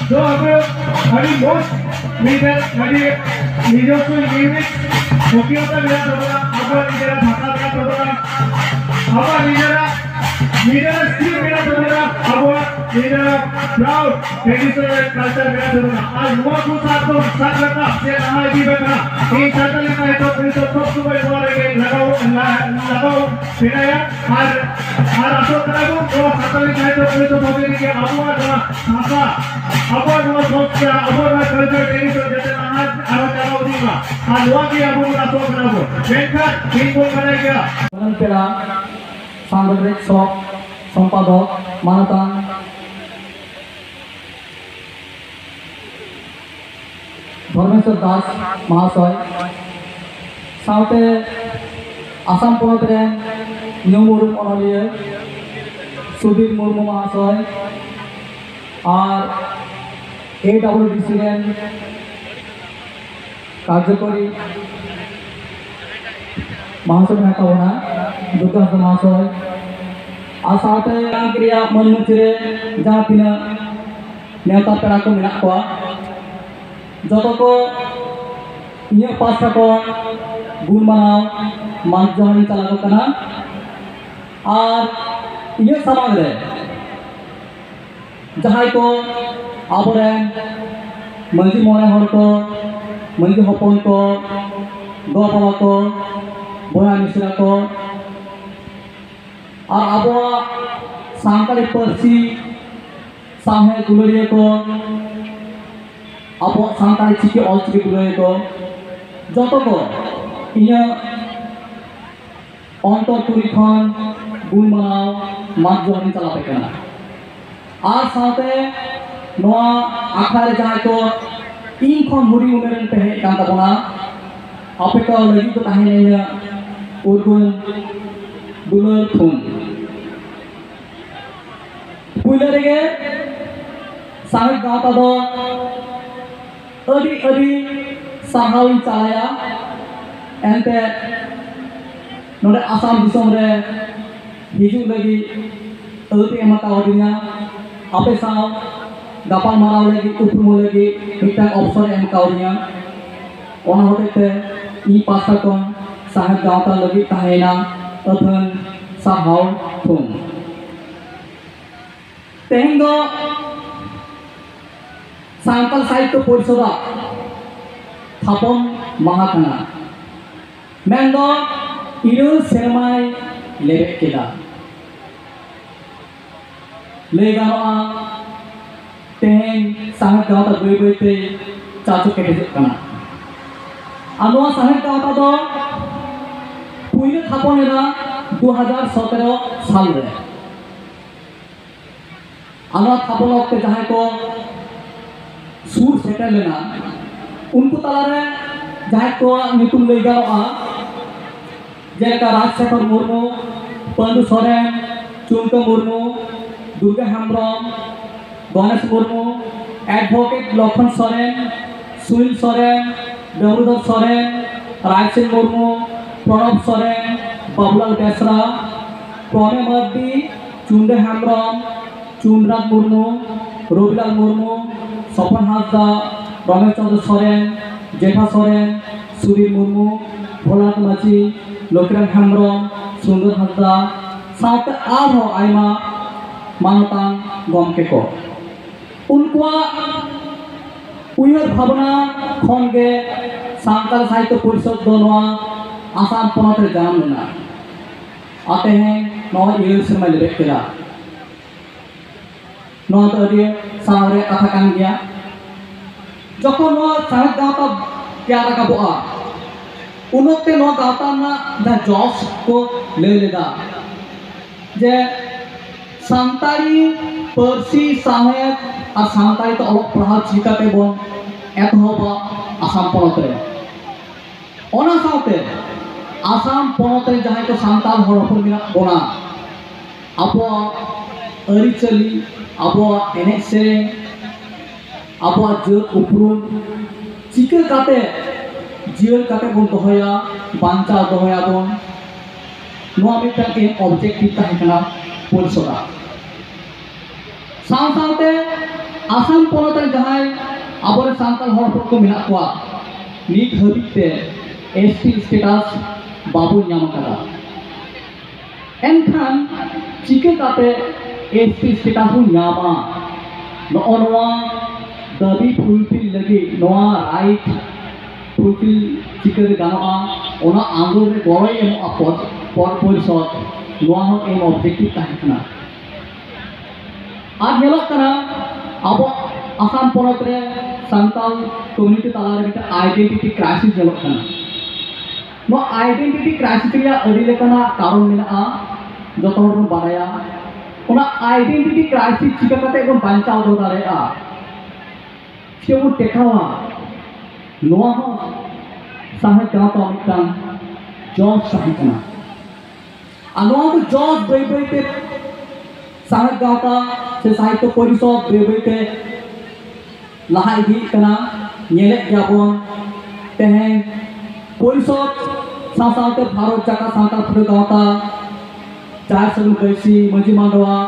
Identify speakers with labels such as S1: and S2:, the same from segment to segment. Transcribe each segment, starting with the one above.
S1: तो अब हमारी मोस्ट लीडर हमारी নিজস্ব ইউনিট মুখ্যতা বিরাট হবে আবার নিজেরা ভাষা বিরাট হবে আবার নিজেরা স্কিল বিরাট হবে আবার নিজেরা প্রাউড ট্রেডিশনাল কালচার বিরাট হবে আর নোয়া को साथ रखा से नहा भी बैठा ये साथल का तो पुलिस सब सुबह बोले के लगाओ फिराया और अशोक करागो तो साथल का तो पुलिस बोले के आबुआ भाषा আবার নোয়া সবটা আবার কালচার ট্রেডিশন যেটা নहा আরো চালাও দিবা আর নোয়া কি আবুआ अशोक करागो बेटा तीन को करेगा
S2: पेड़ा सांगठनिक सह सम्पादक मानतान धर्मेश्वर दास महाशय साउते आसाम पनत रेन न्यू मुरुम अनलिया सुधीर मुर्मू महाशय और AWDC रेन कार्यकारी महाशय मेहता दुर्गा महाशय और साथे क्रिया मनमुचरे जहाँ तीना नेता पेड़ा को मेना को जो को इन पासा को गुण मानाव मान जहनी चलागो कना और इन समाज रे जहाँ को आबोरे मंजी मोने हर को मंजी हपन को गो बाबा को बोया मिश्रा को और आबो सांताली पार्सी साहे दुलरिया को अब सांताली चिकी ऑलचिकी दुलरिया को जतो को इन्हें अंतर तुरिखान गुण मानाव मात जोहनी चला पेकना और साथे नोआ आखड़ारे जहाँ को इन खन हुरी उमेरन पे है कांता बना आपे का लगी तो ताहे नहीं उर्गुन दुलर थुन पुइले गे साहिब गाता दो अडी साहावी चालाया एंते नोडे आसाम दिसोम रे हिजु लगी अदी एमा कावदिना आपे साव गापाल माराव लगी उपरुम लगी मिटांग अवसर एम कावदिना ओना होतेते इ पासा कोन साहिब गाता लगी ताहेना अथन साहाव थुन तेहें दो सांताल साहित्य परिषद थापन माहा कना मेन दो इरुल सेरमाय लेबे केदा ले गानोआ तेहें साहित्य गाता बई बईते चाचो केटेज कना आनोआ साहित्य गाता दो पुइले थापन एना 2017 साल रे आना थापन वक्त जहाँ को सूर सेटल लेना उनको तलारे जहाँ को नितुम ले गया जेका राजशेखर मुर्मू पंडु सोरेन चुनका मुर्मू दुर्गा हेम्ब्रम गणेश मुर्मू एडवोकेट लखन सोरेन सुनील सोरेन बेमुदर सोरेन राजसिंह मुर्मू प्रणब सोरेन बाबुलाल बेसरा प्रणय मर्दी चुंडे हेम्ब्रम चुनराज मुर्मू रविलाल मुर्मू सपन हासदा रमेश चंद्र सोरेन जेठा सोरेन सुधीर मुर्मू भोलानाथ माची लक्ष्मण हेम्ब्रम सुंदर हासदा साथे आरो आयमा मानतान गमके को उनका उयहर भावना खन गे सांताल साहित्य परिषद दोनों आसाम पनत रे जाम लेना आते हैं नौ इल सेरमा लेबे केला नौ तो अभी सावरे कथा कान गया जखन नौ साहित्य गाता त्यारा का बोआ उनोते नौ गाता ना दा जॉस को ले लेदा जे सांताली पार्सी साहेब और सांताली तो अलग पढ़ा चिकाते बोन एतहबा आसाम पनत रे ओना साथे आसाम पनत रे जहां को सांताल हर हपन मिना बोना आपो अरिचली आपो एने सेरें आपो जत उपरुम चिका काते जीवन काते बोन दोहया बांचा दोहया बोन नोआ मिटा के ऑब्जेक्टिव ताहे कना परिषदा सावते आसाम पनत जहां अब सानताल हर हपन को मेना को नित हाबिते एसटी स्टेटास बाबू नाम कदा एनखान चिके काते एसटी स्टेटास बो नामा नोआ दाबी फुलफिल लगी नोआ राइट फुलफिल चिके गानोआ ओना आंदोलन रे गड़य एमोआ पद परिषद नोआ हो एम ऑब्जेक्टिव ताहेकना आज नेलोग कना अब आसाम पनत रे सानताल कम्युनिटी तालारे मिटा आइडेंटिटी क्राइसिस नेलोग कना नो आइडेंटिटी क्राइसिस रे अडी लेकना कारण मेना जतो हर बाडाया ओना आइडेंटिटी क्राइसिस चिका कते एकदम बांचाव दो दारेआ सेउ टेकावा नोआ हो साहे गावता मिटान जॉब साहे कना अनोआ को जॉब बई बई ते साहे गावता से साहित्य परिषद बई बई ते लहा इदी कना नेले गयाबन तेहें परिषद सासाते भारत जाका सानताल फुटे गावता चार सगुन बैसी मजी मांडवा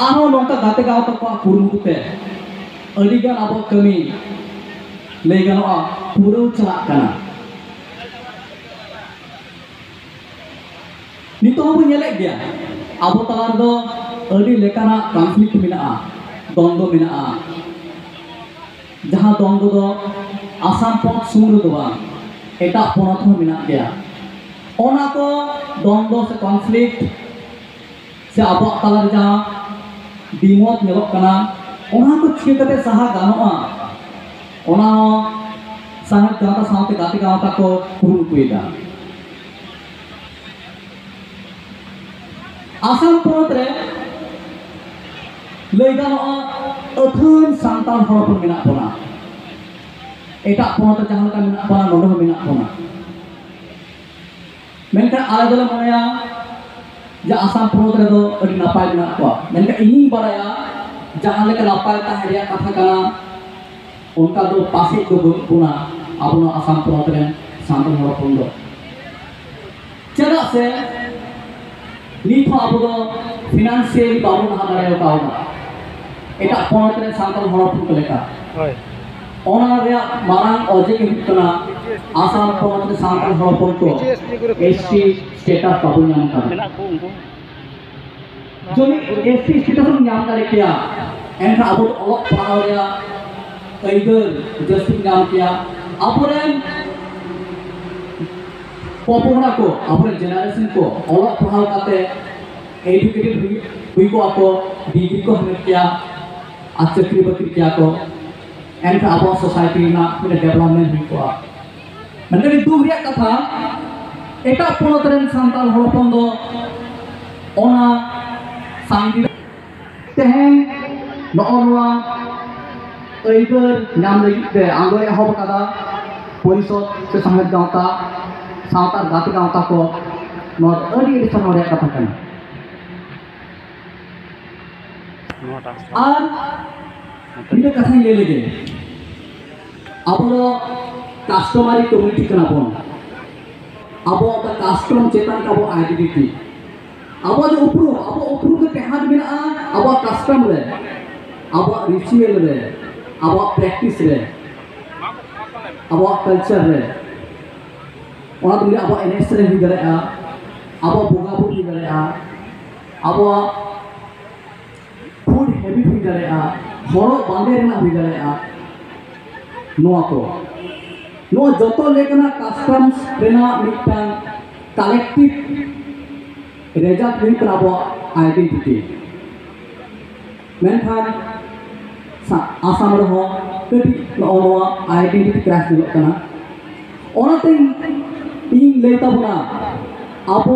S2: आहो नोंका गाते गावता को कुरुमुते अडिगान अब कमी लई गानोआ पुरो चला कना नितो बो नेले गया अब तलार दो अडी लेकाना कॉन्फ्लिक्ट मेना द्वंद्व मेना जहां द्वंद्व दो आसाम पनत सुमुर दो बा एटा पनत हो मेना गया ओना को द्वंद्व से कॉन्फ्लिक्ट से अब तलार जहां दिमत नेलोग कना ओना को चिकते सहा गानोआ ओना साहे गाता सावते गाते गावता को कुरुमुटुइदा आसाम पनत रे लई गानोआ अथान सानताल हरपन मेना बना एटा पनत जहां लेका मेना बना नोडो मेना बना मेनका आले दले मनेया जे आसाम पनत रे दो अडी नापाय मेना को मेनका इनी बाराया जहां लेका नापाय ताहेरिया कथा कना उनका दो पासे दो बुना आबनो आसाम पनत रे सानताल हरपन दो चेदा से नित हो अब दो फिनांशियल बाबू ना दारे कावना एटा पनत रे सानताल हरपन को लेका ओना रे मारांग अजे के हुतना आसाम पनत रे सानताल हरपन को एसटी स्टेटस बाबू नाम का जोनी एसटी स्टेटस नाम दारे किया एनका अब अलग पढ़ाव रे कईदर जस्टिस नाम किया अपरे पपुना को अपने जनरेशन को अलग पढ़ाव काते एजुकेटेड हुई को आपको डिग्री को हमें किया आज चक्री बकरी किया को एनका अब सोसाइटी ना अपने डेवलपमेंट हुई को मतलब दुख रिया कथा एटा पनत रेन सानताल हरपन दो ओना सांगी तेहें नोआ एइबर नाम लगी ते आंगोले हब कादा परिषद से साहेब गावता सावता गाते गावता को नोट अडी एडिशन रे कथा कना और इनके कथा ले लेगे अब कास्टमारी कम्युनिटी कना बन अब कास्टम चेतन का वो आइडेंटिटी अब जो उपरू के तेहाज मेना अब कस्टम रे अब रिचुअल रे अब प्रैक्टिस रे अब कल्चर रे ओना तुमले अब एनएस रे हुई दारे अब बोगा बुर हुई दारे अब फूड हैबिट हुई दारे हरो बांदे रेना हुई दारे नोआ को नोआ जतो लेकना कस्टम्स रेना मिटान कलेक्टिव रेजाल्ट हुई कना अब आइडेंटिटी मेनखान आसाम रे हो कटी नोआ आइडेंटिटी क्राइसिस हुई कना ओनाते इन लेता बना अब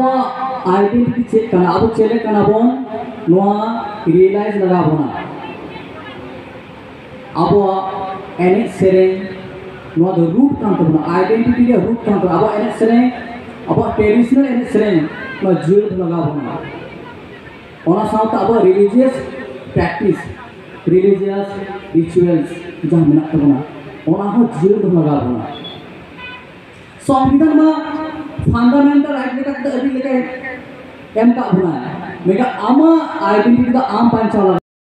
S2: आइडेंटिटी चेक कना अब चेले कना बोन नोआ रियलाइज लगा बना अब एने सेरेन नोआ द रूट कान बना आइडेंटिटी रे रूट कान अब एने सेरेन अब ट्रेडिशनल एने सेरेन नोआ जीव लगा बना ओना साथ अब रिलीजियस प्रैक्टिस रिलीजियस रिचुअल्स जहां मेना बना ओना हो जीव लगा बना संविधान में फंडामेंटल राइट लेका अभी लेके एम का बना मेगा आमा आइडेंटिटी का आम पंचाला